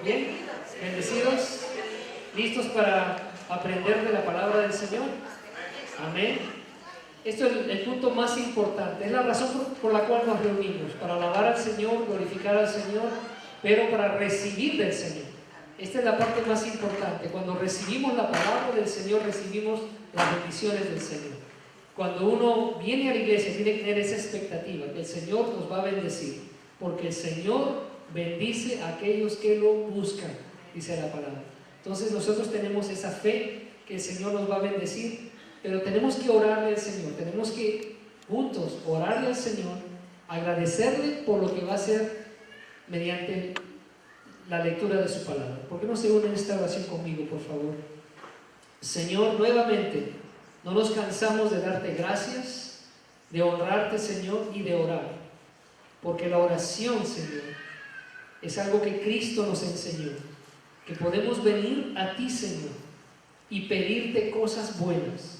Bien, bendecidos, listos para aprender de la palabra del Señor. Amén. Esto es el punto más importante, es la razón por la cual nos reunimos, para alabar al Señor, glorificar al Señor, pero para recibir del Señor. Esta es la parte más importante. Cuando recibimos la palabra del Señor, recibimos las bendiciones del Señor. Cuando uno viene a la iglesia, tiene que tener esa expectativa, que el Señor nos va a bendecir, porque el Señor bendice a aquellos que lo buscan, dice la palabra. Entonces nosotros tenemos esa fe que el Señor nos va a bendecir, pero tenemos que orarle al Señor, tenemos que juntos orarle al Señor, agradecerle por lo que va a hacer mediante la lectura de su palabra. ¿Por qué no se unen en esta oración conmigo, por favor? Señor, nuevamente no nos cansamos de darte gracias, de honrarte, Señor, y de orar, porque la oración, Señor, es algo que Cristo nos enseñó, que podemos venir a ti, Señor, y pedirte cosas buenas,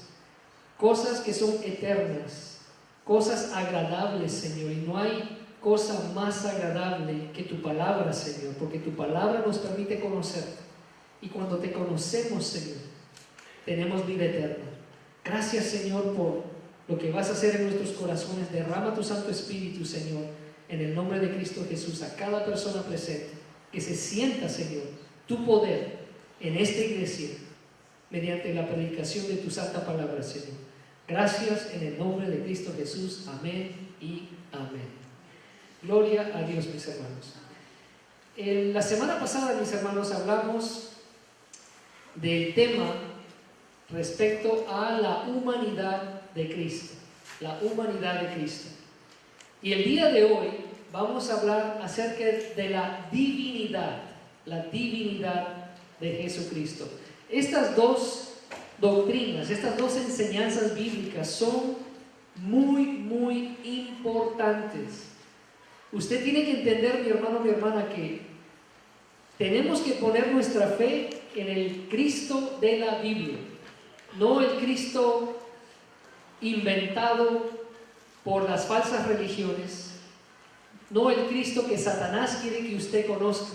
cosas que son eternas, cosas agradables, Señor, y no hay cosa más agradable que tu palabra, Señor, porque tu palabra nos permite conocerte, y cuando te conocemos, Señor, tenemos vida eterna. Gracias, Señor, por lo que vas a hacer en nuestros corazones. Derrama tu Santo Espíritu, Señor, en el nombre de Cristo Jesús, a cada persona presente, que se sienta, Señor, tu poder en esta iglesia, mediante la predicación de tu santa palabra, Señor. Gracias en el nombre de Cristo Jesús. Amén y amén. Gloria a Dios, mis hermanos. La semana pasada, mis hermanos, hablamos del tema respecto a la humanidad de Cristo. La humanidad de Cristo. Y el día de hoy vamos a hablar acerca de la divinidad de Jesucristo. Estas dos doctrinas, estas dos enseñanzas bíblicas son muy importantes. Usted tiene que entender, mi hermano, mi hermana, que tenemos que poner nuestra fe en el Cristo de la Biblia, no el Cristo inventado por las falsas religiones, no el Cristo que Satanás quiere que usted conozca.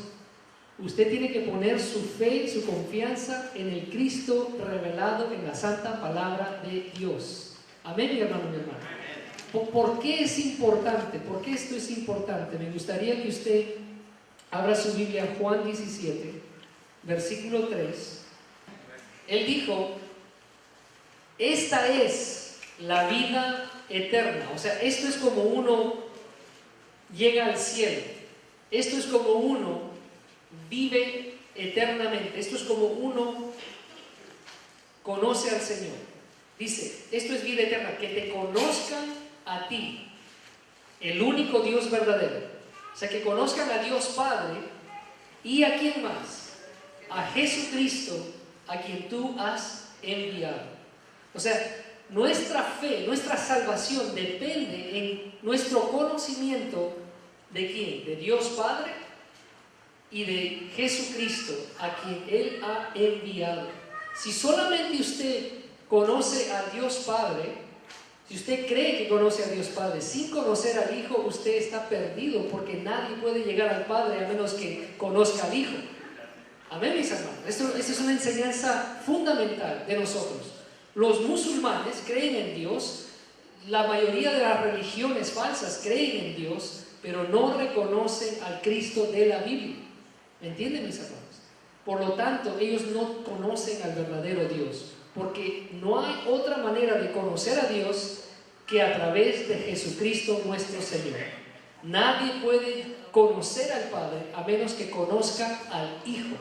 Usted tiene que poner su fe, su confianza en el Cristo revelado en la santa palabra de Dios. Amén, mi hermano, mi hermana. ¿Por qué es importante? ¿Por qué esto es importante? Me gustaría que usted abra su Biblia en Juan 17, versículo 3. Él dijo: esta es la vida eterna. O sea, esto es como uno llega al cielo. Esto es como uno vive eternamente. Esto es como uno conoce al Señor. Dice, esto es vida eterna, que te conozcan a ti, el único Dios verdadero. O sea, que conozcan a Dios Padre y ¿a quién más? A Jesucristo, a quien tú has enviado. O sea, nuestra fe, nuestra salvación depende en nuestro conocimiento ¿de quién? De Dios Padre y de Jesucristo, a quien Él ha enviado. Si solamente usted conoce a Dios Padre, si usted cree que conoce a Dios Padre sin conocer al Hijo, usted está perdido, porque nadie puede llegar al Padre a menos que conozca al Hijo. Amén, mis hermanos. Esta es una enseñanza fundamental de nosotros. Los musulmanes creen en Dios, la mayoría de las religiones falsas creen en Dios, pero no reconocen al Cristo de la Biblia. ¿Me entienden, mis hermanos? Por lo tanto, ellos no conocen al verdadero Dios, porque no hay otra manera de conocer a Dios que a través de Jesucristo nuestro Señor. Nadie puede conocer al Padre a menos que conozca al Hijo,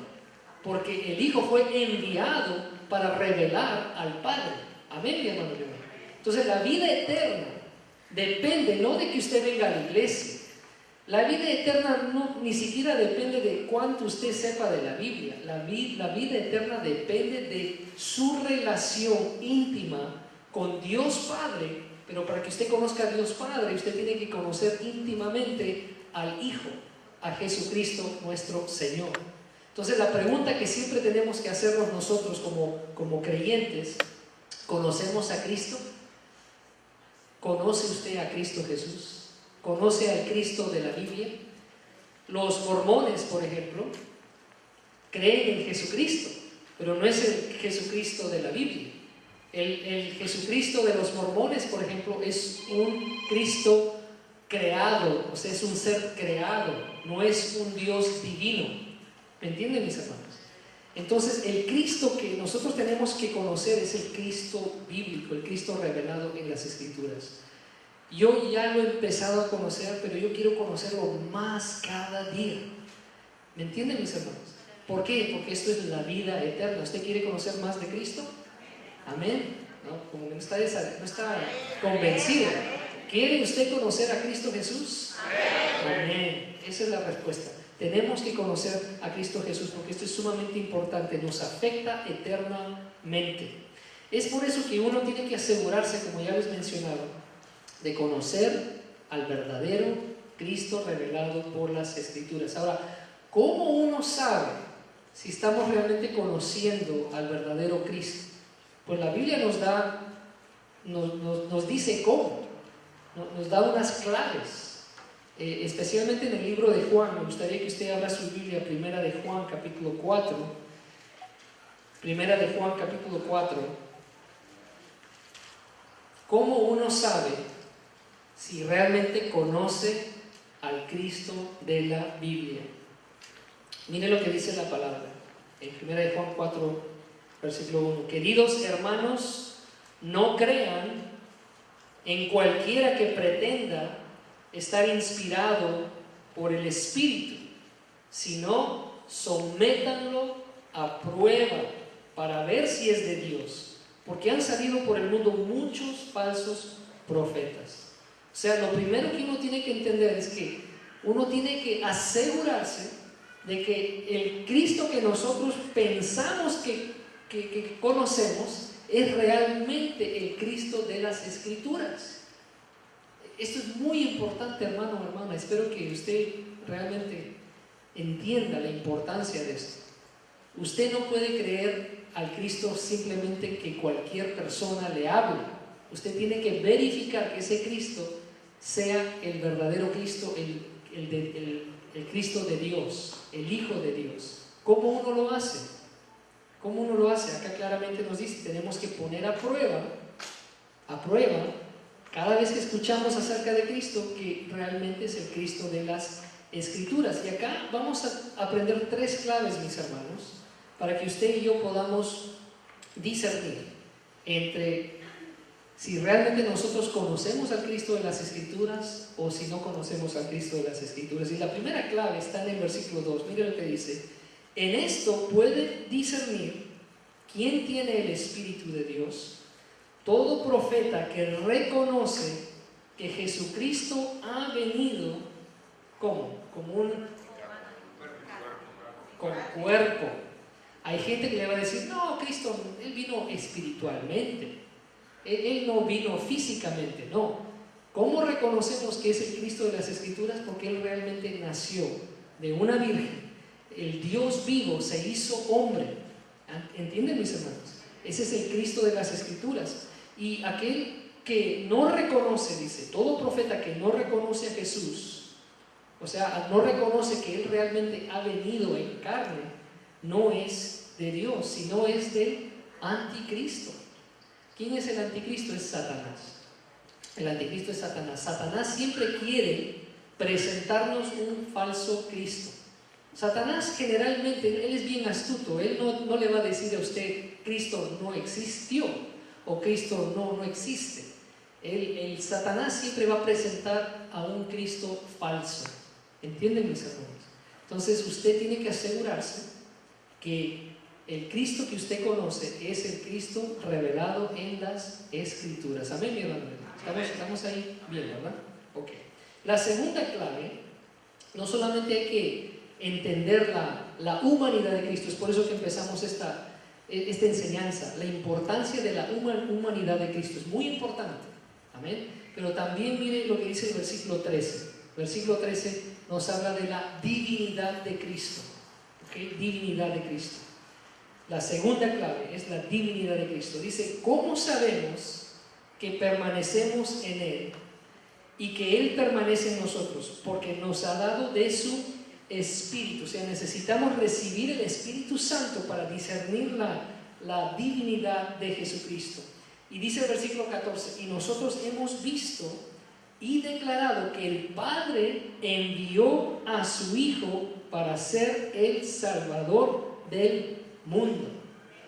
porque el Hijo fue enviado para revelar al Padre. Amén, mi hermano. Entonces, la vida eterna depende no de que usted venga a la iglesia. La vida eterna ni siquiera depende de cuánto usted sepa de la Biblia. La vida eterna depende de su relación íntima con Dios Padre. Pero para que usted conozca a Dios Padre, usted tiene que conocer íntimamente al Hijo, a Jesucristo nuestro Señor. Entonces, la pregunta que siempre tenemos que hacernos nosotros como creyentes: ¿conocemos a Cristo? ¿Conoce usted a Cristo Jesús? ¿Conoce al Cristo de la Biblia? Los mormones, por ejemplo, creen en Jesucristo, pero no es el Jesucristo de la Biblia. El Jesucristo de los mormones, por ejemplo, es un Cristo creado, o sea, es un ser creado, no es un Dios divino. ¿Me entienden, mis hermanos? Entonces, el Cristo que nosotros tenemos que conocer es el Cristo bíblico, el Cristo revelado en las Escrituras. Yo ya lo he empezado a conocer, pero yo quiero conocerlo más cada día. ¿Me entienden, mis hermanos? ¿Por qué? Porque esto es la vida eterna. ¿Usted quiere conocer más de Cristo? Amén. ¿No? Como que no está convencido. ¿Quiere usted conocer a Cristo Jesús? Amén. Esa es la respuesta. Tenemos que conocer a Cristo Jesús porque esto es sumamente importante, nos afecta eternamente. Es por eso que uno tiene que asegurarse, como ya les he mencionado, de conocer al verdadero Cristo revelado por las Escrituras. Ahora, ¿cómo uno sabe si estamos realmente conociendo al verdadero Cristo? Pues la Biblia nos dice cómo, nos da unas claves. Especialmente en el libro de Juan. Me gustaría que usted abra su Biblia, Primera de Juan, capítulo 4. Primera de Juan, capítulo 4. ¿Cómo uno sabe si realmente conoce al Cristo de la Biblia? Mire lo que dice la palabra. En Primera de Juan 4, versículo 1. Queridos hermanos, no crean en cualquiera que pretenda estar inspirado por el Espíritu, sino sométanlo a prueba para ver si es de Dios, porque han salido por el mundo muchos falsos profetas. O sea, lo primero que uno tiene que entender es que uno tiene que asegurarse de que el Cristo que nosotros pensamos que conocemos es realmente el Cristo de las Escrituras. Esto es muy importante, hermano o hermana. Espero que usted realmente entienda la importancia de esto. Usted no puede creer al Cristo simplemente que cualquier persona le hable. Usted tiene que verificar que ese Cristo sea el verdadero Cristo, el Cristo de Dios, el Hijo de Dios. ¿Cómo uno lo hace? ¿Cómo uno lo hace? Acá claramente nos dice, tenemos que poner a prueba, cada vez que escuchamos acerca de Cristo, que realmente es el Cristo de las Escrituras. Y acá vamos a aprender 3 claves, mis hermanos, para que usted y yo podamos discernir entre si realmente nosotros conocemos al Cristo de las Escrituras o si no conocemos al Cristo de las Escrituras. Y la primera clave está en el versículo 2. Mire lo que dice. En esto puede discernir quién tiene el Espíritu de Dios. Todo profeta que reconoce que Jesucristo ha venido, ¿cómo? Como un cuerpo. Hay gente que le va a decir, no, Cristo, Él vino espiritualmente. Él no vino físicamente, no. ¿Cómo reconocemos que es el Cristo de las Escrituras? Porque Él realmente nació de una virgen. El Dios vivo se hizo hombre. ¿Entienden, mis hermanos? Ese es el Cristo de las Escrituras. Y aquel que no reconoce, dice, todo profeta que no reconoce a Jesús, o sea, no reconoce que Él realmente ha venido en carne, no es de Dios, sino es del anticristo. ¿Quién es el anticristo? Es Satanás. El anticristo es Satanás. Satanás siempre quiere presentarnos un falso Cristo. Satanás generalmente, él es bien astuto, él no le va a decir a usted, Cristo no existió, o Cristo no existe. El Satanás siempre va a presentar a un Cristo falso. ¿Entienden, mis hermanos? Entonces usted tiene que asegurarse que el Cristo que usted conoce es el Cristo revelado en las Escrituras. Amén, mi hermano. Estamos ahí bien, ¿verdad? Ok. La segunda clave, no solamente hay que entender la humanidad de Cristo, es por eso que empezamos esta enseñanza, la importancia de la humanidad de Cristo, es muy importante, amén, pero también mire lo que dice el versículo 13. Versículo 13 nos habla de la divinidad de Cristo, ¿okay? Divinidad de Cristo. La segunda clave es la divinidad de Cristo. Dice, ¿cómo sabemos que permanecemos en Él y que Él permanece en nosotros? Porque nos ha dado de su Espíritu. O sea, necesitamos recibir el Espíritu Santo para discernir la divinidad de Jesucristo. Y dice el versículo 14, y nosotros hemos visto y declarado que el Padre envió a su Hijo para ser el Salvador del mundo.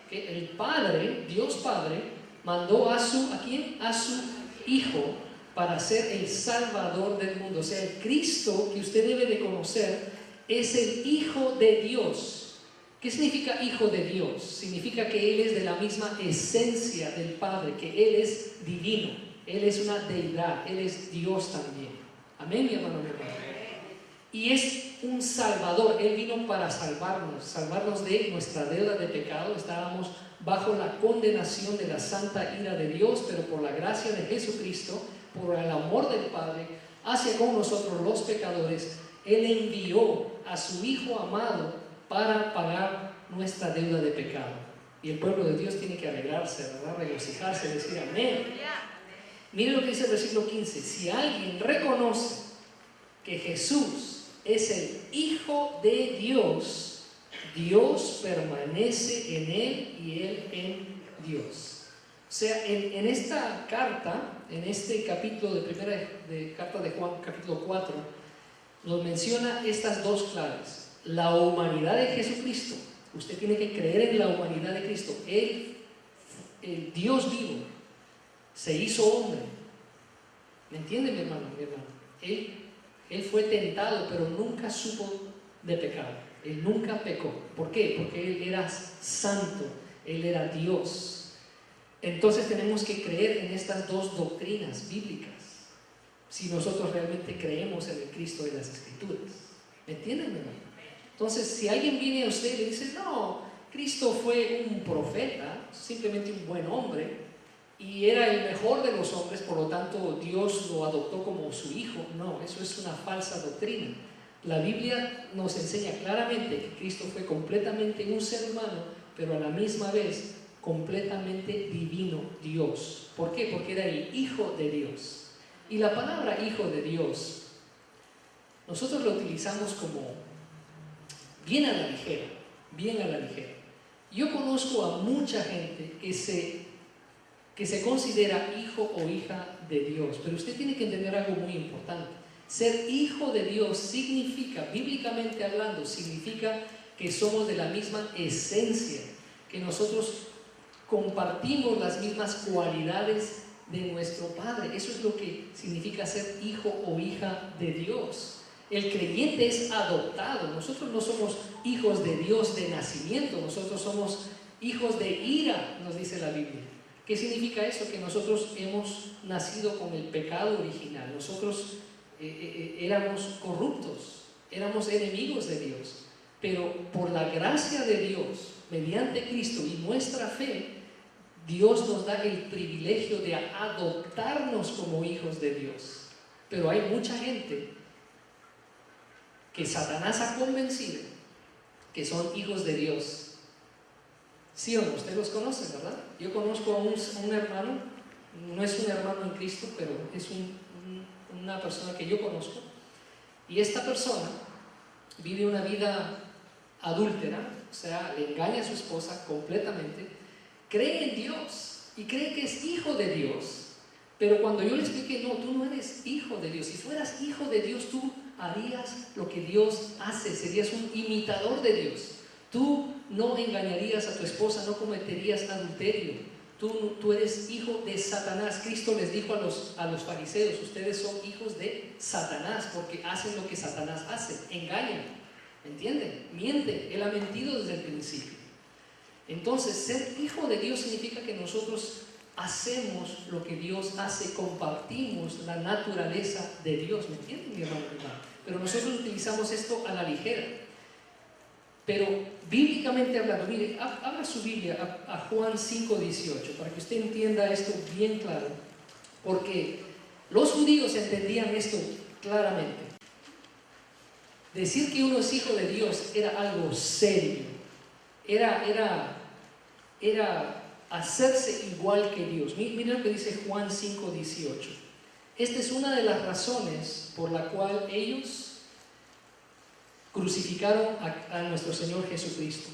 ¿Okay? El Padre, Dios Padre, mandó ¿a quién? A su Hijo para ser el Salvador del mundo. O sea, el Cristo que usted debe de conocer es el Hijo de Dios. ¿Qué significa Hijo de Dios? Significa que Él es de la misma esencia del Padre, que Él es divino, Él es una deidad, Él es Dios también. Amén, mi hermano, mi hermano. Y es un Salvador. Él vino para salvarnos de nuestra deuda de pecado. Estábamos bajo la condenación de la santa ira de Dios, pero por la gracia de Jesucristo, por el amor del Padre hacia con nosotros los pecadores, Él envió a su Hijo amado para pagar nuestra deuda de pecado. Y el pueblo de Dios tiene que alegrarse, ¿verdad? Regocijarse, decir amén. Miren lo que dice el versículo 15. Si alguien reconoce que Jesús es el Hijo de Dios, Dios permanece en Él y Él en Dios. O sea, en esta carta, en este capítulo de carta de Juan, capítulo 4, nos menciona estas dos claves. La humanidad de Jesucristo. Usted tiene que creer en la humanidad de Cristo. Él, el Dios vivo, se hizo hombre. ¿Me entiende, mi hermano? Él fue tentado, pero nunca supo de pecado. Él nunca pecó. ¿Por qué? Porque Él era santo. Él era Dios. Entonces tenemos que creer en estas dos doctrinas bíblicas si nosotros realmente creemos en el Cristo de las Escrituras. ¿Me entienden, mi hermano? Entonces, si alguien viene a usted y le dice, no, Cristo fue un profeta, simplemente un buen hombre, y era el mejor de los hombres, por lo tanto Dios lo adoptó como su hijo. No, eso es una falsa doctrina. La Biblia nos enseña claramente que Cristo fue completamente un ser humano, pero a la misma vez completamente divino Dios. ¿Por qué? Porque era el Hijo de Dios. Y la palabra Hijo de Dios, nosotros lo utilizamos como bien a la ligera, bien a la ligera. Yo conozco a mucha gente que se considera hijo o hija de Dios, pero usted tiene que entender algo muy importante. Ser hijo de Dios significa, bíblicamente hablando, significa que somos de la misma esencia, que nosotros compartimos las mismas cualidades de nuestro Padre. Eso es lo que significa ser hijo o hija de Dios. El creyente es adoptado. Nosotros no somos hijos de Dios de nacimiento, nosotros somos hijos de ira, nos dice la Biblia. ¿Qué significa eso? Que nosotros hemos nacido con el pecado original. Nosotros éramos corruptos, éramos enemigos de Dios, pero por la gracia de Dios, mediante Cristo y nuestra fe, Dios nos da el privilegio de adoptarnos como hijos de Dios. Pero hay mucha gente que Satanás ha convencido que son hijos de Dios. ¿Sí o no? Usted los conoce, ¿verdad? Yo conozco a un hermano, no es un hermano en Cristo, pero es una persona que yo conozco, y esta persona vive una vida adúltera, o sea, le engaña a su esposa completamente, cree en Dios y cree que es hijo de Dios, pero cuando yo le expliqué, no, tú no eres hijo de Dios. Si fueras hijo de Dios, tú harías lo que Dios hace, serías un imitador de Dios. Tú no engañarías a tu esposa, no cometerías adulterio. Tú eres hijo de Satanás. Cristo les dijo a los fariseos, ustedes son hijos de Satanás porque hacen lo que Satanás hace, engañan, ¿me entienden? Mienten, Él ha mentido desde el principio. Entonces, ser hijo de Dios significa que nosotros hacemos lo que Dios hace, compartimos la naturaleza de Dios, ¿me entienden, mi hermano? Pero nosotros utilizamos esto a la ligera. Pero bíblicamente hablando, mire, abra su Biblia a Juan 5:18 para que usted entienda esto bien claro, porque los judíos entendían esto claramente. Decir que uno es hijo de Dios era algo serio, era hacerse igual que Dios. Miren lo que dice Juan 5:18. Esta es una de las razones por la cual ellos crucificaron a nuestro Señor Jesucristo.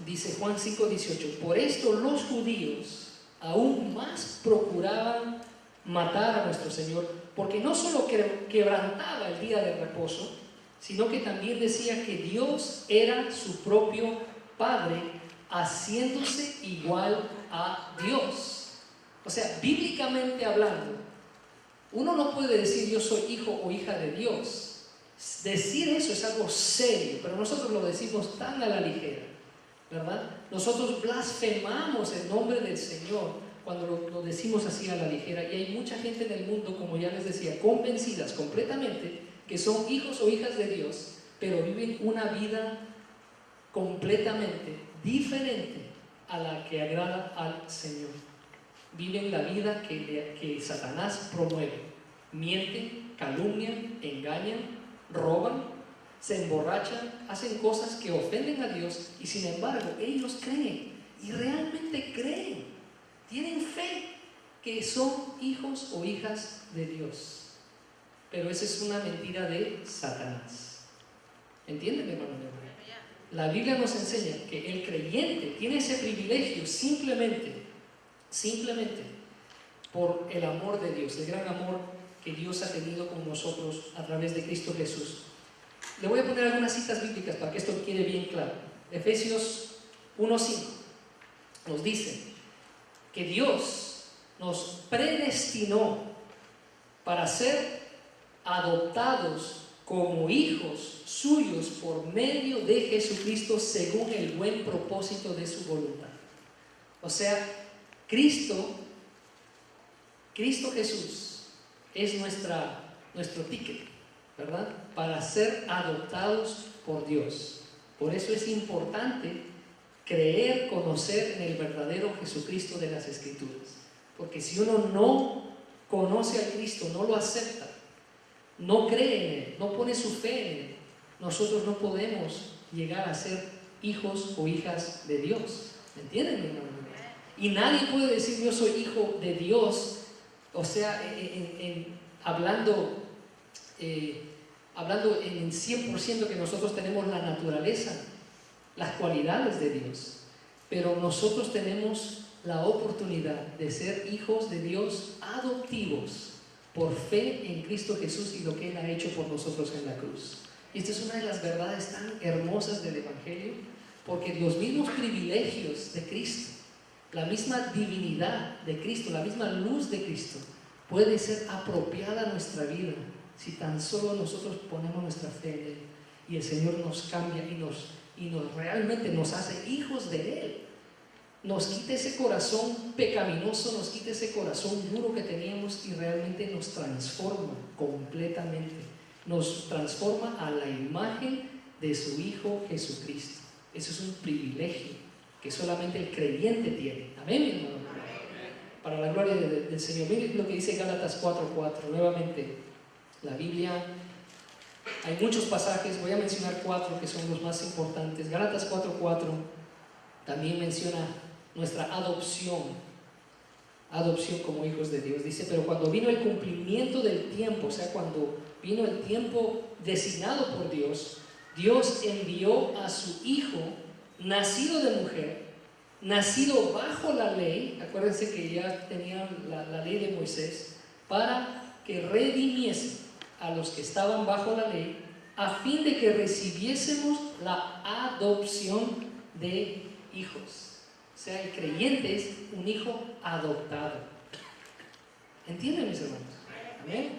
Dice Juan 5:18, por esto los judíos aún más procuraban matar a nuestro Señor, porque no solo quebrantaba el día de reposo, sino que también decía que Dios era su propio Padre, haciéndose igual a Dios. O sea, bíblicamente hablando, uno no puede decir yo soy hijo o hija de Dios. Decir eso es algo serio, pero nosotros lo decimos tan a la ligera, ¿verdad? Nosotros blasfemamos el nombre del Señor cuando lo decimos así a la ligera, y hay mucha gente en el mundo, como ya les decía, convencidas completamente que son hijos o hijas de Dios, pero viven una vida completamente diferente a la que agrada al Señor. Viven la vida que Satanás promueve. Mienten, calumnian, engañan, roban, se emborrachan, hacen cosas que ofenden a Dios, y sin embargo ellos creen, y realmente creen, tienen fe que son hijos o hijas de Dios. Pero esa es una mentira de Satanás. ¿Entienden, hermano? La Biblia nos enseña que el creyente tiene ese privilegio simplemente por el amor de Dios, el gran amor que Dios ha tenido con nosotros a través de Cristo Jesús. Le voy a poner algunas citas bíblicas para que esto quede bien claro. Efesios 1:5 nos dice que Dios nos predestinó para ser adoptados como hijos suyos por medio de Jesucristo según el buen propósito de su voluntad. O sea, Cristo Jesús es nuestro ticket, ¿verdad? Para ser adoptados por Dios. Por eso es importante creer, conocer en el verdadero Jesucristo de las Escrituras. Porque si uno no conoce a Cristo, no lo acepta, no cree en Él, no pone su fe en Él, nosotros no podemos llegar a ser hijos o hijas de Dios. ¿Me entienden, mi hermano? Y nadie puede decir yo soy hijo de Dios, o sea, hablando en 100% que nosotros tenemos la naturaleza, las cualidades de Dios, pero nosotros tenemos la oportunidad de ser hijos de Dios adoptivos por fe en Cristo Jesús y lo que Él ha hecho por nosotros en la cruz. Y esta es una de las verdades tan hermosas del Evangelio, porque los mismos privilegios de Cristo, la misma divinidad de Cristo, la misma luz de Cristo puede ser apropiada a nuestra vida si tan solo nosotros ponemos nuestra fe en Él, y el Señor nos cambia y realmente nos hace hijos de Él. Nos quita ese corazón pecaminoso, nos quita ese corazón duro que teníamos y realmente nos transforma completamente. Nos transforma a la imagen de su Hijo Jesucristo. Eso es un privilegio que solamente el creyente tiene. Amén, mi hermano. Para la gloria del Señor. Miren lo que dice Gálatas 4:4. Nuevamente, la Biblia, hay muchos pasajes, voy a mencionar 4 que son los más importantes. Gálatas 4:4 también menciona nuestra adopción como hijos de Dios. Dice, pero cuando vino el cumplimiento del tiempo, o sea, cuando vino el tiempo designado por Dios, Dios envió a su Hijo, nacido de mujer, nacido bajo la ley. Acuérdense que ya tenían la ley de Moisés, para que redimiese a los que estaban bajo la ley, a fin de que recibiésemos la adopción de hijos. O sea, el creyente es un hijo adoptado. ¿Entienden, mis hermanos? Amén.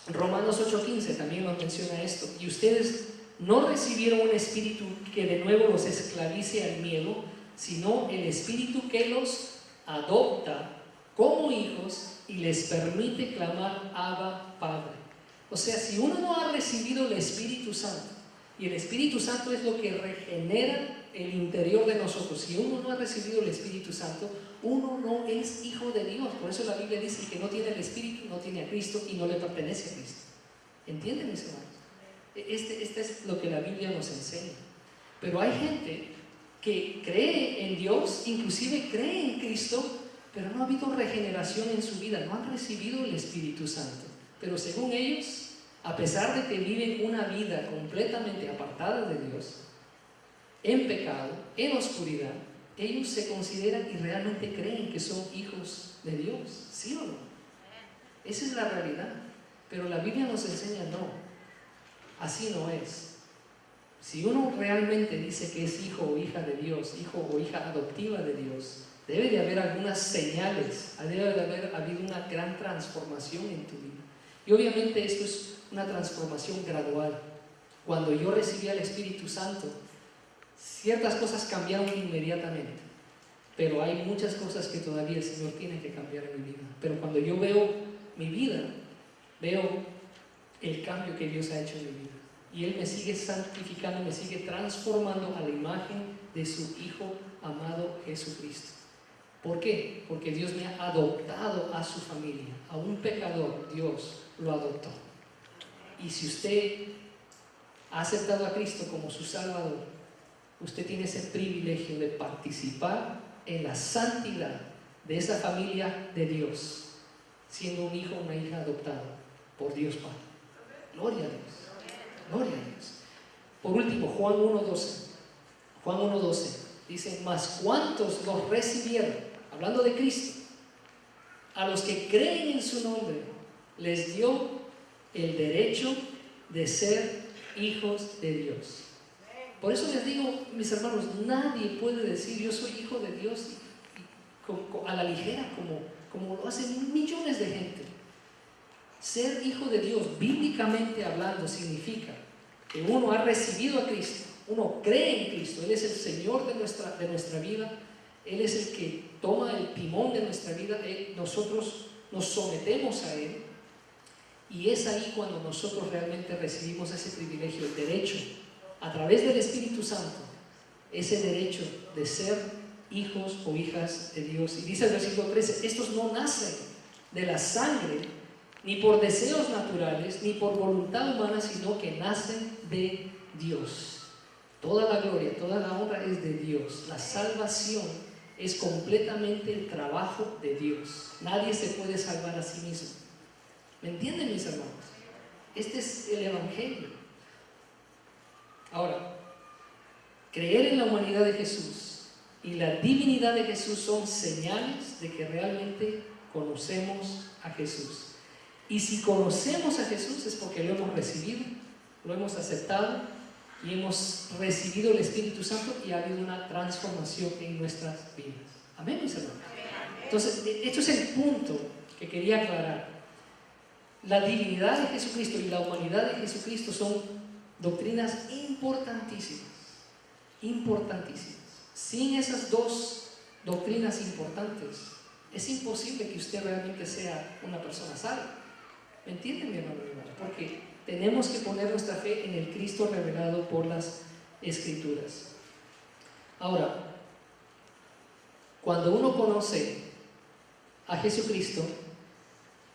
Romanos 8:15 también nos menciona esto. Y ustedes no recibieron un espíritu que de nuevo los esclavice al miedo, sino el espíritu que los adopta como hijos y les permite clamar Abba, Padre. O sea, si uno no ha recibido el Espíritu Santo, y el Espíritu Santo es lo que regenera el interior de nosotros, si uno no ha recibido el Espíritu Santo, uno no es hijo de Dios. Por eso la Biblia dice que no tiene el Espíritu, no tiene a Cristo y no le pertenece a Cristo. ¿Entienden, mis hermanos? Este es lo que la Biblia nos enseña. Pero hay gente que cree en Dios, inclusive cree en Cristo, pero no ha habido regeneración en su vida, no han recibido el Espíritu Santo. Pero según ellos, a pesar de que viven una vida completamente apartada de Dios, en pecado, en oscuridad, ellos se consideran y realmente creen que son hijos de Dios, ¿sí o no? Esa es la realidad, pero la Biblia nos enseña no, así no es. Si uno realmente dice que es hijo o hija de Dios, hijo o hija adoptiva de Dios, debe de haber algunas señales, debe de haber habido una gran transformación en tu vida. Y obviamente esto es una transformación gradual. Cuando yo recibí al Espíritu Santo, ciertas cosas cambiaron inmediatamente, pero hay muchas cosas que todavía el Señor tiene que cambiar en mi vida. Pero cuando yo veo mi vida, veo el cambio que Dios ha hecho en mi vida. Y Él me sigue santificando, me sigue transformando a la imagen de su Hijo amado Jesucristo. ¿Por qué? Porque Dios me ha adoptado a su familia. A un pecador, Dios lo adoptó. Y si usted ha aceptado a Cristo como su Salvador, usted tiene ese privilegio de participar en la santidad de esa familia de Dios, siendo un hijo o una hija adoptada por Dios Padre. Gloria a Dios. Gloria a Dios. Por último, Juan 1:12. Juan 1:12 dice: mas ¿cuántos los recibieron? Hablando de Cristo. A los que creen en su nombre, les dio el derecho de ser hijos de Dios. Por eso les digo, mis hermanos, nadie puede decir yo soy hijo de Dios a la ligera, como lo hacen millones de gente. Ser hijo de Dios, bíblicamente hablando, significa que uno ha recibido a Cristo, uno cree en Cristo, Él es el Señor de nuestra vida, Él es el que toma el timón de nuestra vida, nosotros nos sometemos a Él, y es ahí cuando nosotros realmente recibimos ese privilegio, el derecho, a través del Espíritu Santo, ese derecho de ser hijos o hijas de Dios. Y dice el versículo 13: estos no nacen de la sangre, ni por deseos naturales, ni por voluntad humana, sino que nacen de Dios. Toda la gloria, toda la honra es de Dios. La salvación es completamente el trabajo de Dios. Nadie se puede salvar a sí mismo. ¿Me entienden, mis hermanos? Este es el Evangelio. Ahora, creer en la humanidad de Jesús y la divinidad de Jesús son señales de que realmente conocemos a Jesús. Y si conocemos a Jesús es porque lo hemos recibido, lo hemos aceptado y hemos recibido el Espíritu Santo y ha habido una transformación en nuestras vidas. Amén, mis hermanos. Entonces, esto es el punto que quería aclarar. La divinidad de Jesucristo y la humanidad de Jesucristo son doctrinas importantísimas, importantísimas. Sin esas dos doctrinas importantes, es imposible que usted realmente sea una persona salva. ¿Me entienden, mi hermano? Porque tenemos que poner nuestra fe en el Cristo revelado por las Escrituras. Ahora, cuando uno conoce a Jesucristo,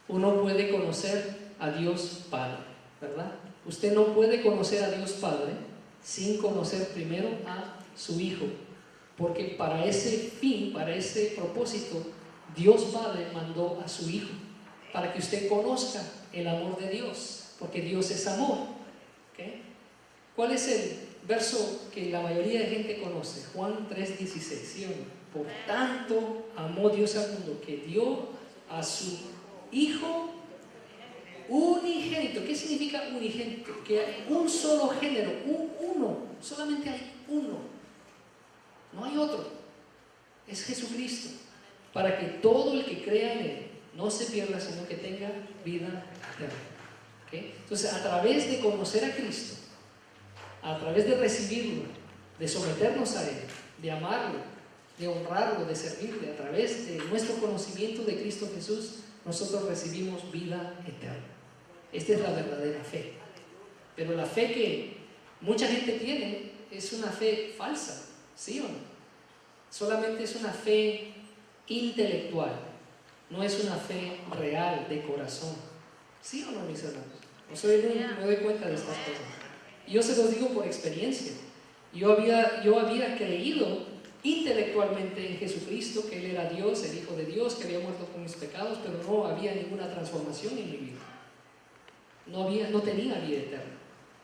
uno puede conocer a Dios Padre, ¿verdad? Usted no puede conocer a Dios Padre sin conocer primero a su Hijo, porque para ese fin, para ese propósito, Dios Padre mandó a su Hijo, para que usted conozca el amor de Dios, porque Dios es amor. ¿Okay? ¿Cuál es el verso que la mayoría de gente conoce? Juan 3:16, ¿sí o no? Por tanto amó Dios al mundo que dio a su Hijo unigénito. ¿Qué significa unigénito? Que hay un solo género, uno, solamente hay uno, no hay otro, es Jesucristo, para que todo el que crea en Él no se pierda, sino que tenga vida eterna. ¿Okay? Entonces, a través de conocer a Cristo, a través de recibirlo, de someternos a Él, de amarlo, de honrarlo, de servirle, a través de nuestro conocimiento de Cristo Jesús, nosotros recibimos vida eterna. Esta es la verdadera fe. Pero la fe que mucha gente tiene es una fe falsa, ¿sí o no? Solamente es una fe intelectual, no es una fe real de corazón. ¿Sí o no, mis hermanos? Me doy cuenta de estas cosas. Y yo se los digo por experiencia. Yo había creído intelectualmente en Jesucristo, que Él era Dios, el Hijo de Dios, que había muerto con mis pecados, pero no había ninguna transformación en mi vida. no tenía vida eterna.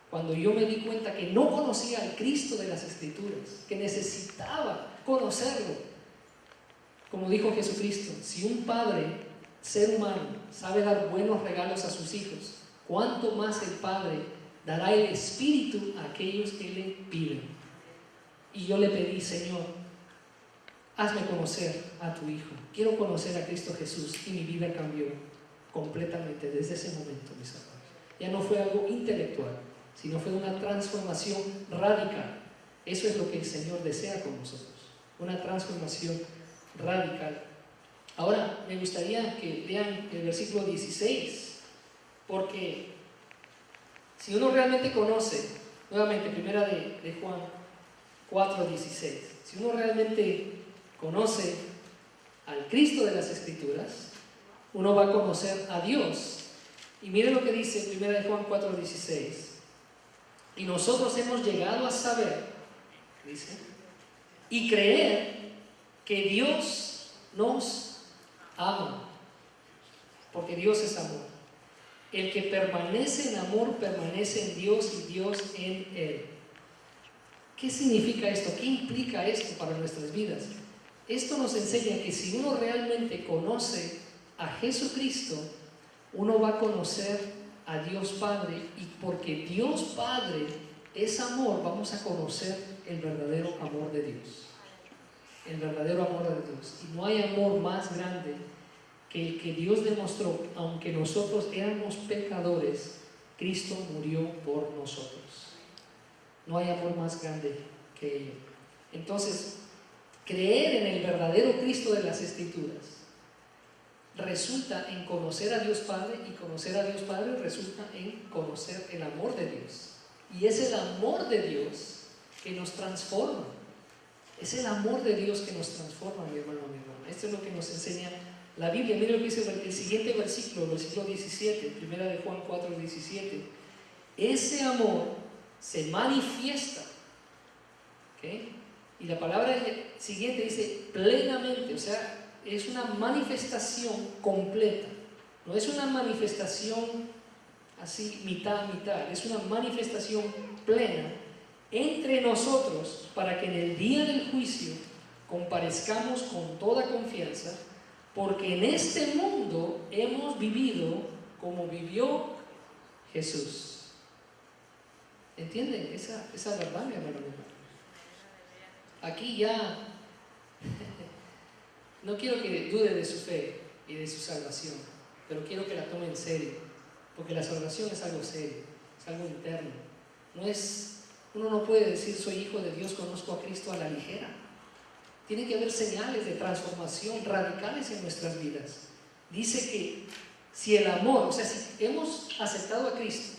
Cuando yo me di cuenta que no conocía al Cristo de las Escrituras, que necesitaba conocerlo. Como dijo Jesucristo, si un padre, ser humano, sabe dar buenos regalos a sus hijos, ¿cuánto más el Padre dará el Espíritu a aquellos que le piden? Y yo le pedí, Señor, hazme conocer a tu Hijo. Quiero conocer a Cristo Jesús. Y mi vida cambió completamente desde ese momento, mis hermanos. Ya no fue algo intelectual, sino fue una transformación radical. Eso es lo que el Señor desea con nosotros, una transformación radical. Ahora me gustaría que lean el versículo 16, porque si uno realmente conoce, nuevamente, primera de Juan 4:16, si uno realmente conoce al Cristo de las Escrituras, uno va a conocer a Dios. Y miren lo que dice primera de Juan 4:16. Y nosotros hemos llegado a saber, dice, y creer que Dios nos ama, porque Dios es amor. El que permanece en amor permanece en Dios y Dios en él. ¿Qué significa esto? ¿Qué implica esto para nuestras vidas? Esto nos enseña que si uno realmente conoce a Jesucristo, uno va a conocer a Dios Padre, y porque Dios Padre es amor, vamos a conocer el verdadero amor de Dios. El verdadero amor de Dios. Y no hay amor más grande que el que Dios demostró. Aunque nosotros éramos pecadores, Cristo murió por nosotros. No hay amor más grande que ello. Entonces, creer en el verdadero Cristo de las Escrituras resulta en conocer a Dios Padre, y conocer a Dios Padre resulta en conocer el amor de Dios. Y es el amor de Dios que nos transforma. Es el amor de Dios que nos transforma, mi hermano, mi hermana. Esto es lo que nos enseña la Biblia. Mira lo que dice el siguiente versículo, versículo 17, primera de Juan 4:17. Ese amor se manifiesta, ¿okay? Y la palabra siguiente dice plenamente, o sea, es una manifestación completa. No es una manifestación así mitad, mitad. Es una manifestación plena entre nosotros, para que en el día del juicio comparezcamos con toda confianza, porque en este mundo hemos vivido como vivió Jesús. ¿Entienden esa verdad, mi hermano? Aquí ya no quiero que dude de su fe y de su salvación, pero quiero que la tome en serio, porque la salvación es algo serio, es algo interno. Uno no puede decir soy hijo de Dios, conozco a Cristo a la ligera. Tiene que haber señales de transformación radicales en nuestras vidas. Dice que si el amor, o sea, si hemos aceptado a Cristo,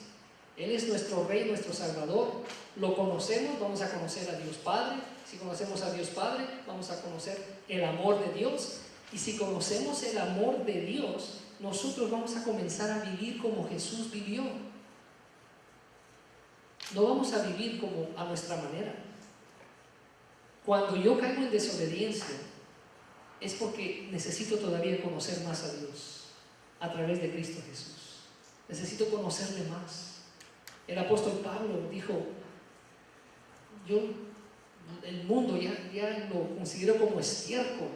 Él es nuestro Rey, nuestro Salvador, lo conocemos, vamos a conocer a Dios Padre. Si conocemos a Dios Padre, vamos a conocer el amor de Dios. Y si conocemos el amor de Dios, nosotros vamos a comenzar a vivir como Jesús vivió. No vamos a vivir como a nuestra manera. Cuando yo caigo en desobediencia, es porque necesito todavía conocer más a Dios a través de Cristo Jesús. Necesito conocerle más. El apóstol Pablo dijo, el mundo ya lo considero como estiércol,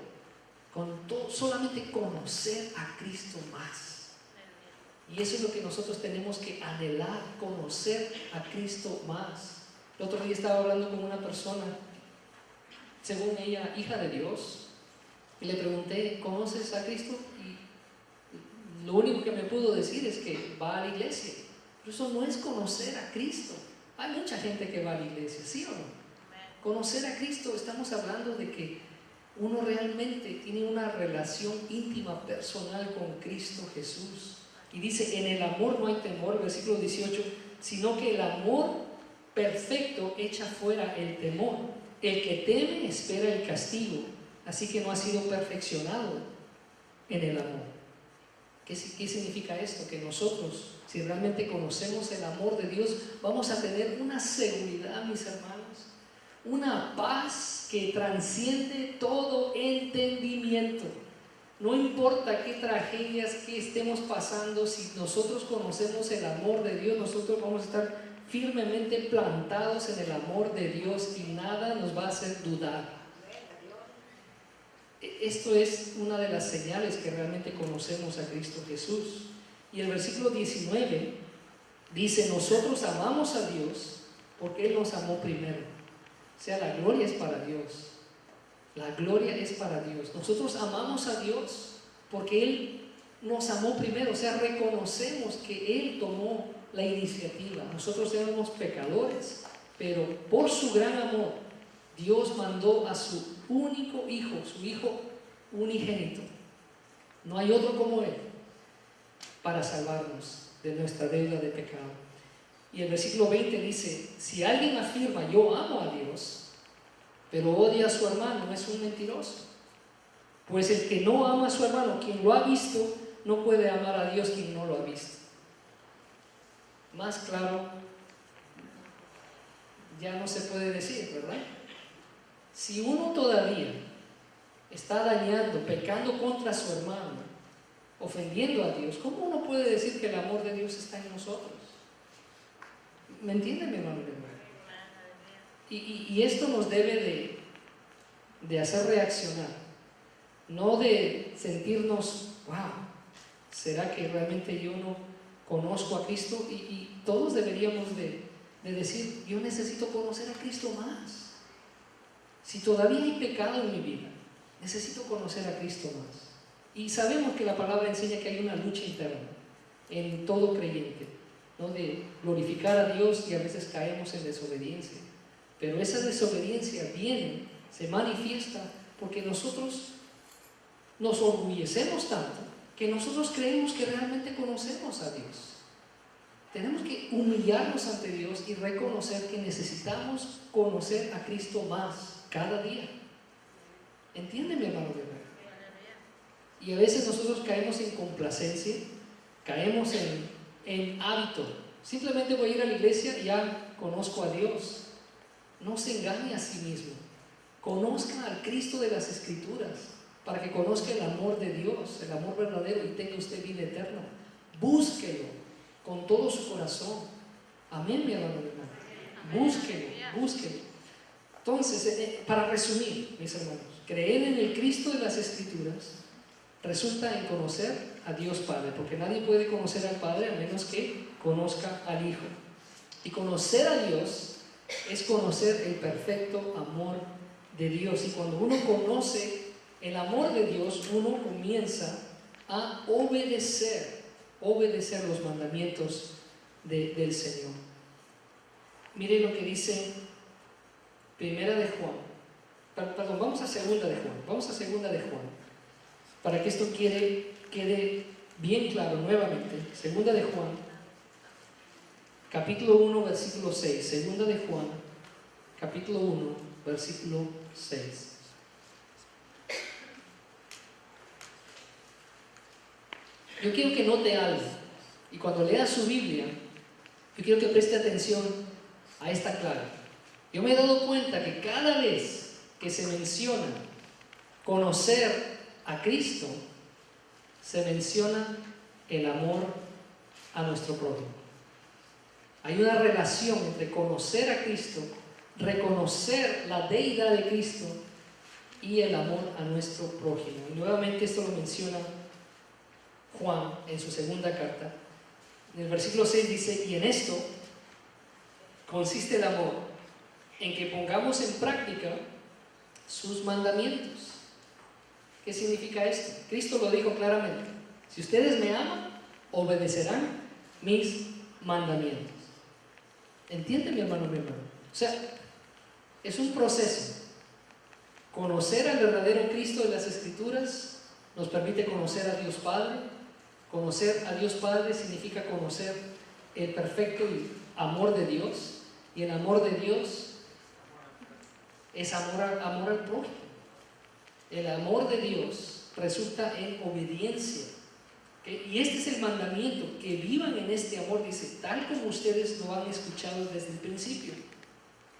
solamente conocer a Cristo más. Y eso es lo que nosotros tenemos que anhelar, conocer a Cristo más. El otro día estaba hablando con una persona, según ella, hija de Dios, y le pregunté, ¿conoces a Cristo? Y lo único que me pudo decir es que va a la iglesia. Pero eso no es conocer a Cristo. Hay mucha gente que va a la iglesia, ¿sí o no? Conocer a Cristo, estamos hablando de que uno realmente tiene una relación íntima, personal con Cristo Jesús. Y dice, en el amor no hay temor, versículo 18, sino que el amor perfecto echa fuera el temor. El que teme espera el castigo, así que no ha sido perfeccionado en el amor. ¿Qué significa esto? Que nosotros, si realmente conocemos el amor de Dios, vamos a tener una seguridad, mis hermanos, una paz que trasciende todo entendimiento. No importa qué tragedias, qué estemos pasando, si nosotros conocemos el amor de Dios, nosotros vamos a estar firmemente plantados en el amor de Dios y nada nos va a hacer dudar. Esto es una de las señales que realmente conocemos a Cristo Jesús. Y el versículo 19 dice: nosotros amamos a Dios porque Él nos amó primero. O sea, la gloria es para Dios. La gloria es para Dios. Nosotros amamos a Dios porque Él nos amó primero. O sea, reconocemos que Él tomó la iniciativa. Nosotros éramos pecadores, pero por su gran amor, Dios mandó a su único hijo, su hijo unigénito. No hay otro como Él para salvarnos de nuestra deuda de pecado. Y el versículo 20 dice: si alguien afirma yo amo a Dios, pero odia a su hermano, es un mentiroso. Pues el que no ama a su hermano, quien lo ha visto, no puede amar a Dios quien no lo ha visto. Más claro ya no se puede decir, ¿verdad? Si uno todavía está dañando, pecando contra su hermano, ofendiendo a Dios, ¿cómo uno puede decir que el amor de Dios está en nosotros? ¿Me entiende, mi hermano? Y esto nos debe de hacer reaccionar, no de sentirnos, wow, ¿será que realmente yo no conozco a Cristo? Y todos deberíamos de decir: yo necesito conocer a Cristo más. Si todavía hay pecado en mi vida, necesito conocer a Cristo más. Y sabemos que la palabra enseña que hay una lucha interna en todo creyente, ¿no? De glorificar a Dios, y a veces caemos en desobediencia. Pero esa desobediencia viene, se manifiesta porque nosotros nos orgullecemos tanto que nosotros creemos que realmente conocemos a Dios. Tenemos que humillarnos ante Dios y reconocer que necesitamos conocer a Cristo más cada día. ¿Entiende, mi hermano? Y a veces nosotros caemos en complacencia, caemos en hábito. Simplemente voy a ir a la iglesia y ya conozco a Dios. No se engañe a sí mismo. Conozca al Cristo de las Escrituras para que conozca el amor de Dios, el amor verdadero, y tenga usted vida eterna. Búsquelo con todo su corazón. Amén, mi hermano. Búsquelo. Entonces, para resumir, mis hermanos, creer en el Cristo de las Escrituras resulta en conocer a Dios Padre, porque nadie puede conocer al Padre a menos que conozca al Hijo. Y conocer a Dios es conocer el perfecto amor de Dios. Y cuando uno conoce el amor de Dios, uno comienza a obedecer los mandamientos del Señor. Mire lo que dice Primera de Juan. Perdón, vamos a Segunda de Juan. Vamos a Segunda de Juan, para que esto quede bien claro nuevamente. Segunda de Juan, capítulo 1, versículo 6. Segunda de Juan, capítulo 1, versículo 6. Yo quiero que note algo, y cuando lea su Biblia, yo quiero que preste atención a esta clave. Yo me he dado cuenta que cada vez que se menciona conocer a Cristo, se menciona el amor a nuestro prójimo. Hay una relación entre conocer a Cristo, reconocer la deidad de Cristo y el amor a nuestro prójimo. Y nuevamente esto lo menciona Juan en su segunda carta. En el versículo 6 dice: y en esto consiste el amor, en que pongamos en práctica sus mandamientos. ¿Qué significa esto? Cristo lo dijo claramente: si ustedes me aman, obedecerán mis mandamientos. ¿Entiende, mi hermano, mi hermano? O sea, es un proceso. Conocer al verdadero Cristo de las Escrituras nos permite conocer a Dios Padre. Conocer a Dios Padre significa conocer el perfecto amor de Dios. Y el amor de Dios es amor al prójimo. El amor de Dios resulta en obediencia. Y este es el mandamiento: que vivan en este amor, dice, tal como ustedes lo han escuchado desde el principio.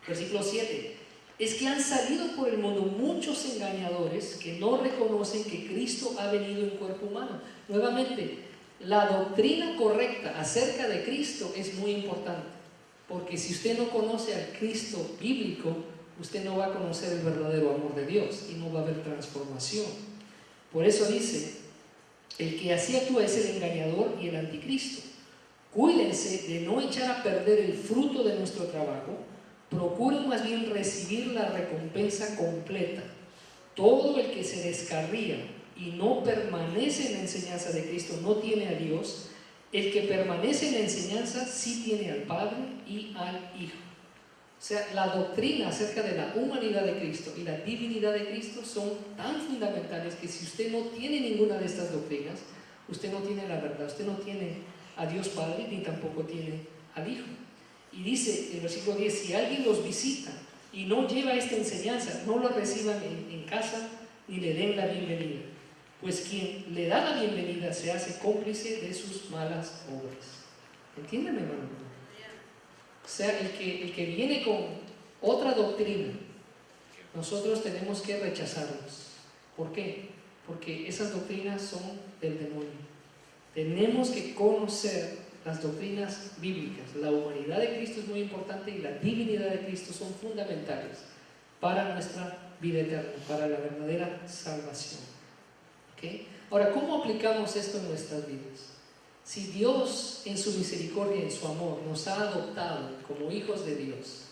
Versículo 7: es que han salido por el mundo muchos engañadores que no reconocen que Cristo ha venido en cuerpo humano. Nuevamente, la doctrina correcta acerca de Cristo es muy importante, porque si usted no conoce al Cristo bíblico, usted no va a conocer el verdadero amor de Dios y no va a haber transformación. Por eso dice, el que así actúa es el engañador y el anticristo. Cuídense de no echar a perder el fruto de nuestro trabajo, procuren más bien recibir la recompensa completa. Todo el que se descarría y no permanece en la enseñanza de Cristo no tiene a Dios. El que permanece en la enseñanza sí tiene al Padre y al Hijo. O sea, la doctrina acerca de la humanidad de Cristo y la divinidad de Cristo son tan fundamentales que si usted no tiene ninguna de estas doctrinas, usted no tiene la verdad, usted no tiene a Dios Padre ni tampoco tiene al Hijo. Y dice el versículo 10, si alguien los visita y no lleva esta enseñanza, no lo reciban en casa ni le den la bienvenida, pues quien le da la bienvenida se hace cómplice de sus malas obras. ¿Entiéndeme, hermano? O sea, el que viene con otra doctrina, nosotros tenemos que rechazarlos. ¿Por qué? Porque esas doctrinas son del demonio. Tenemos que conocer las doctrinas bíblicas. La humanidad de Cristo es muy importante y la divinidad de Cristo son fundamentales para nuestra vida eterna, para la verdadera salvación. ¿Okay? Ahora, ¿cómo aplicamos esto en nuestras vidas? Si Dios en su misericordia, en su amor, nos ha adoptado como hijos de Dios,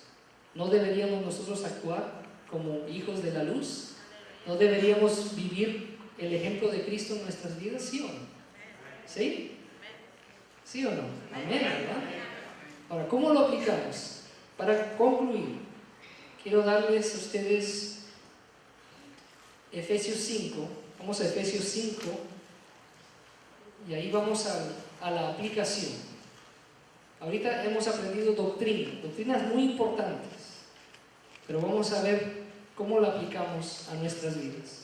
¿no deberíamos nosotros actuar como hijos de la luz? ¿No deberíamos vivir el ejemplo de Cristo en nuestras vidas? ¿Sí o no? ¿Sí? ¿Sí o no? Amén, ¿verdad? Ahora, ¿cómo lo aplicamos? Para concluir, quiero darles a ustedes Efesios 5. Vamos a Efesios 5 y ahí vamos a la aplicación. Ahorita hemos aprendido doctrinas muy importantes, pero vamos a ver cómo la aplicamos a nuestras vidas.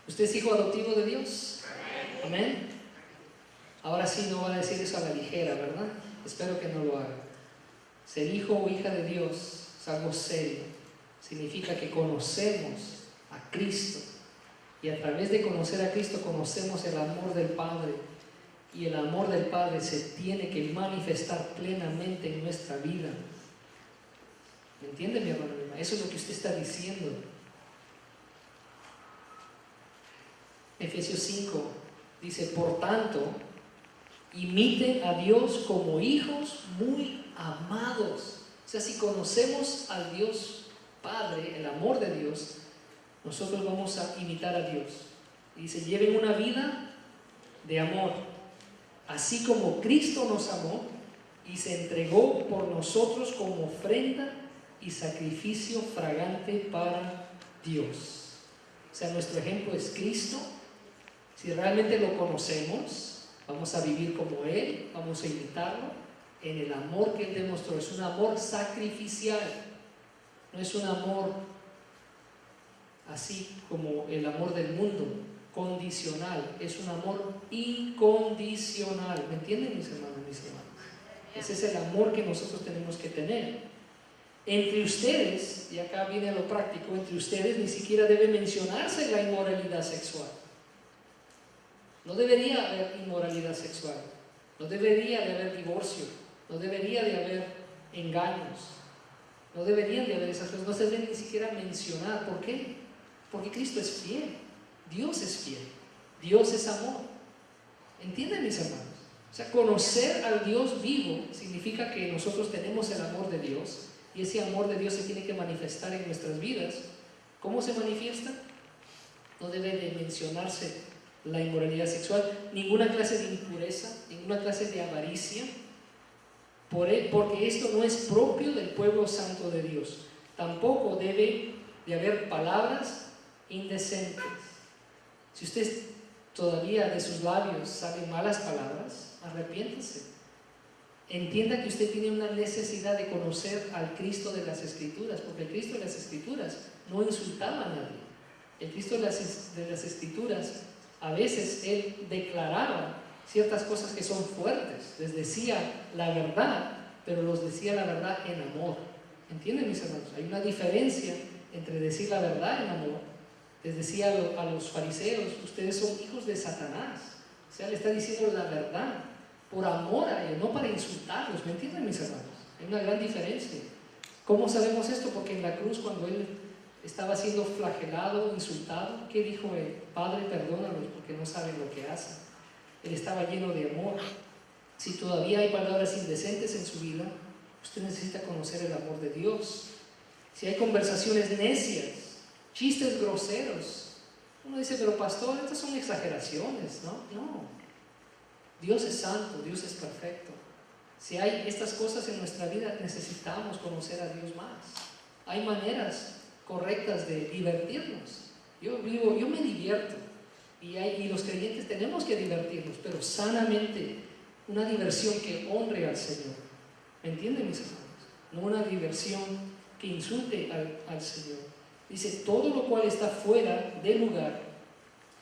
¿Usted es hijo adoptivo de Dios? Amén. Ahora sí, no va a decir eso a la ligera, ¿verdad? Espero que no lo haga. Ser hijo o hija de Dios es algo serio. Significa que conocemos a Cristo y a través de conocer a Cristo conocemos el amor del Padre, y el amor del Padre se tiene que manifestar plenamente en nuestra vida. ¿Me entiende, mi hermano? Eso es lo que usted está diciendo. Efesios 5 dice, por tanto, imiten a Dios como hijos muy amados. O sea, si conocemos al Dios Padre, el amor de Dios, nosotros vamos a imitar a Dios. Y dice, lleven una vida de amor, así como Cristo nos amó y se entregó por nosotros como ofrenda y sacrificio fragante para Dios. O sea, nuestro ejemplo es Cristo. Si realmente lo conocemos, vamos a vivir como Él, vamos a imitarlo en el amor que Él demostró. Es un amor sacrificial, no es un amor así como el amor del mundo, condicional, es un amor incondicional. ¿Me entienden, mis hermanos, mis hermanas? Ese es el amor que nosotros tenemos que tener. Entre ustedes, y acá viene lo práctico, entre ustedes ni siquiera debe mencionarse la inmoralidad sexual. No debería haber inmoralidad sexual, no debería de haber divorcio, no debería de haber engaños, no deberían de haber esas cosas, no se deben ni siquiera mencionar. ¿Por qué? Porque Cristo es fiel, Dios es fiel, Dios es amor. ¿Entienden, mis hermanos? O sea, conocer al Dios vivo significa que nosotros tenemos el amor de Dios y ese amor de Dios se tiene que manifestar en nuestras vidas. ¿Cómo se manifiesta? No debe de mencionarse la inmoralidad sexual, ninguna clase de impureza, ninguna clase de avaricia, porque esto no es propio del pueblo santo de Dios. Tampoco debe de haber palabras indecentes. Si usted todavía de sus labios salen malas palabras, arrepiéntase. Entienda que usted tiene una necesidad de conocer al Cristo de las Escrituras, porque el Cristo de las Escrituras no insultaba a nadie. El Cristo de las Escrituras, a veces Él declaraba ciertas cosas que son fuertes, les decía la verdad, pero los decía la verdad en amor. ¿Entienden, mis hermanos? Hay una diferencia entre decir la verdad en amor. Les decía a los fariseos, ustedes son hijos de Satanás. O sea, le está diciendo la verdad por amor a ellos, no para insultarlos. ¿Me entienden, mis hermanos? Hay una gran diferencia. ¿Cómo sabemos esto? Porque en la cruz, cuando él estaba siendo flagelado, insultado, ¿qué dijo él? Padre, perdónalos porque no saben lo que hacen. Él estaba lleno de amor. Si todavía hay palabras indecentes en su vida, usted necesita conocer el amor de Dios. Si hay conversaciones necias, chistes groseros, uno dice, pero pastor, estas son exageraciones, ¿no? No. Dios es santo, Dios es perfecto. Si hay estas cosas en nuestra vida, necesitamos conocer a Dios más. Hay maneras correctas de divertirnos. Yo me divierto. Y los creyentes tenemos que divertirnos, pero sanamente, una diversión que honre al Señor. ¿Me entienden, mis hermanos? No una diversión que insulte al Señor. Dice, todo lo cual está fuera de lugar,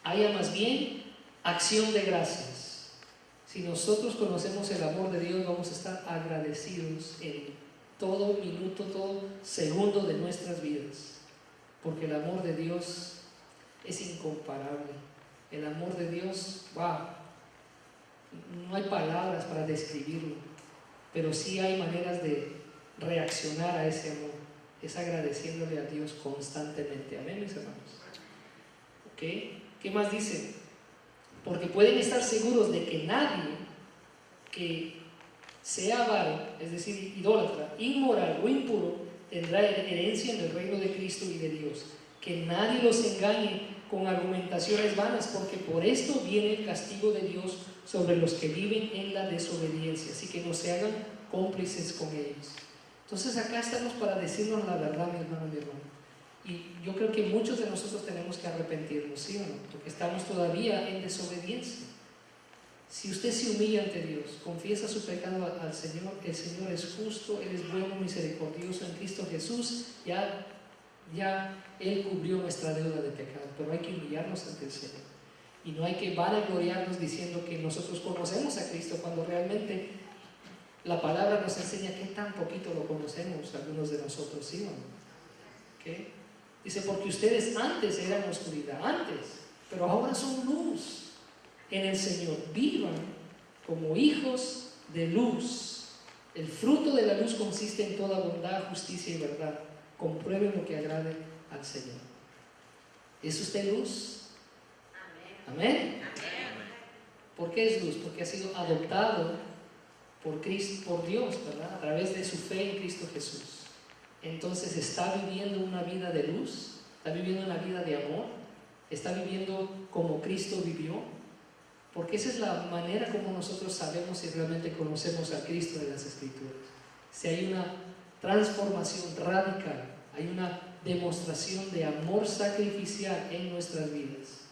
haya más bien acción de gracias. Si nosotros conocemos el amor de Dios, vamos a estar agradecidos en todo minuto, todo segundo de nuestras vidas. Porque el amor de Dios es incomparable. El amor de Dios, wow, no hay palabras para describirlo, pero sí hay maneras de reaccionar a ese amor. Es agradeciéndole a Dios constantemente. Amén, mis hermanos. ¿Ok? ¿Qué más dice? Porque pueden estar seguros de que nadie que sea avaro, es decir, idólatra, inmoral o impuro, tendrá herencia en el reino de Cristo y de Dios. Que nadie los engañe con argumentaciones vanas, porque por esto viene el castigo de Dios sobre los que viven en la desobediencia. Así que no se hagan cómplices con ellos. Entonces acá estamos para decirnos la verdad, mi hermano, mi hermano. Y yo creo que muchos de nosotros tenemos que arrepentirnos, ¿sí o no? Porque estamos todavía en desobediencia. Si usted se humilla ante Dios, confiesa su pecado al Señor, el Señor es justo, Él es bueno, misericordioso en Cristo Jesús, ya Él cubrió nuestra deuda de pecado, pero hay que humillarnos ante el Señor. Y no hay que vanagloriarnos diciendo que nosotros conocemos a Cristo, cuando realmente la palabra nos enseña que tan poquito lo conocemos, algunos de nosotros, ¿sí o no? ¿Okay? Dice, porque ustedes antes eran oscuridad, pero ahora son luz en el Señor. Vivan como hijos de luz. El fruto de la luz consiste en toda bondad, justicia y verdad. Comprueben lo que agrade al Señor. ¿Es usted luz? Amén. ¿Por qué es luz? Porque ha sido adoptado por Cristo, por Dios, ¿verdad? A través de su fe en Cristo Jesús. Entonces está viviendo una vida de luz, está viviendo una vida de amor, está viviendo como Cristo vivió, porque esa es la manera como nosotros sabemos si realmente conocemos a Cristo de las Escrituras. Si hay una transformación radical, hay una demostración de amor sacrificial en nuestras vidas.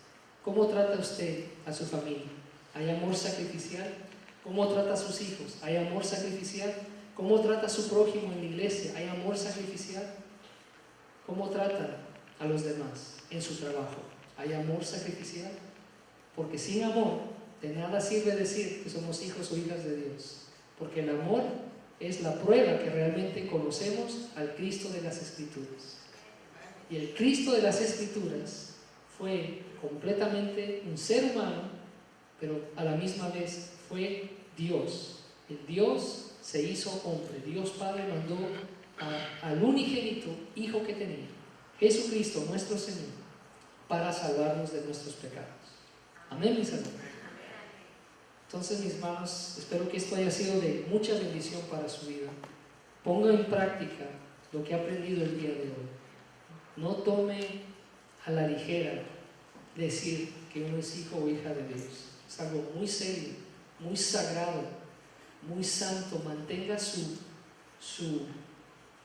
¿Cómo trata usted a su familia? ¿Hay amor sacrificial? ¿Cómo trata a sus hijos? ¿Hay amor sacrificial? ¿Cómo trata a su prójimo en la iglesia? ¿Hay amor sacrificial? ¿Cómo trata a los demás en su trabajo? ¿Hay amor sacrificial? Porque sin amor, de nada sirve decir que somos hijos o hijas de Dios. Porque el amor es la prueba que realmente conocemos al Cristo de las Escrituras. Y el Cristo de las Escrituras fue completamente un ser humano, pero a la misma vez fue Dios. El Dios se hizo hombre. Dios Padre mandó al unigénito Hijo que tenía, Jesucristo nuestro Señor, para salvarnos de nuestros pecados. Amén, mis hermanos. Entonces, mis hermanos, espero que esto haya sido de mucha bendición para su vida. Ponga en práctica lo que ha aprendido el día de hoy. No tome a la ligera decir que uno es hijo o hija de Dios. Es algo muy serio, muy sagrado, muy santo. Mantenga su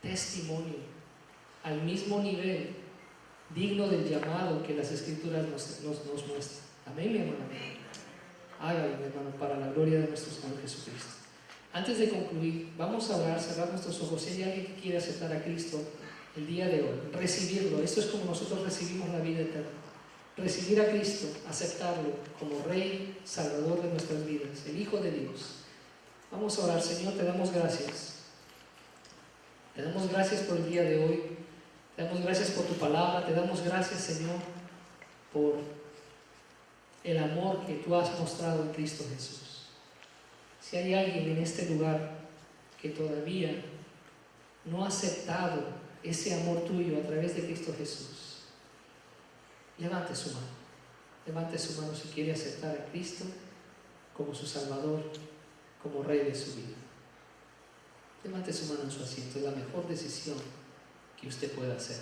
testimonio al mismo nivel, digno del llamado que las Escrituras nos muestran. Amén, mi hermano. Hágalo, mi hermano, para la gloria de nuestro Señor Jesucristo. Antes de concluir, vamos a orar, cerrar nuestros ojos. Si hay alguien que quiere aceptar a Cristo el día de hoy, recibirlo. Esto es como nosotros recibimos la vida eterna. Recibir a Cristo, aceptarlo como Rey, Salvador de nuestras vidas, el Hijo de Dios. Vamos a orar. Señor, te damos gracias Te damos gracias por el día de hoy. Te damos gracias por tu palabra. Te damos gracias, Señor, por el amor que tú has mostrado en Cristo Jesús. Si hay alguien en este lugar que todavía no ha aceptado ese amor tuyo a través de Cristo Jesús, levante su mano. Levante su mano si quiere aceptar a Cristo como su Salvador, como Rey de su vida. Levante su mano en su asiento. Es la mejor decisión que usted pueda hacer.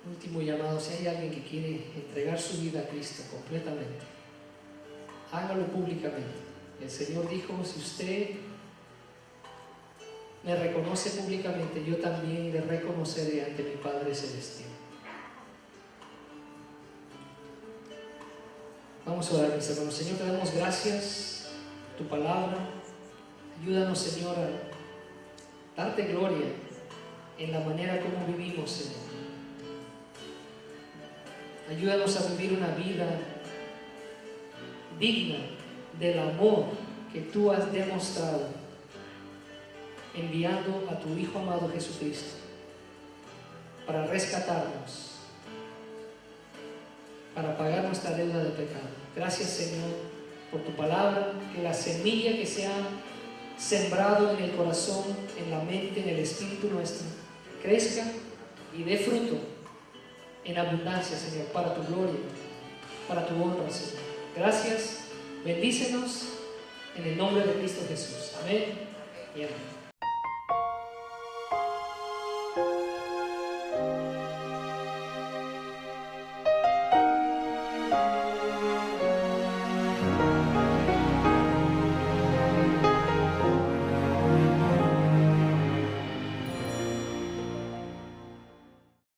Último llamado: si hay alguien que quiere entregar su vida a Cristo completamente, hágalo públicamente. El Señor dijo: si usted me reconoce públicamente, yo también le reconoceré ante mi Padre Celestial. Vamos a orar, mis hermanos. Señor, te damos gracias por tu palabra. Ayúdanos, Señor, a darte gloria en la manera como vivimos, Señor. Ayúdanos a vivir una vida digna del amor que tú has demostrado enviando a tu Hijo amado Jesucristo para rescatarnos, para pagar nuestra deuda de pecado. Gracias, Señor, por tu palabra, que la semilla que se ha sembrado en el corazón, en la mente, en el espíritu nuestro, crezca y dé fruto en abundancia, Señor, para tu gloria, para tu honra, Señor. Gracias, bendícenos en el nombre de Cristo Jesús. Amén y amén.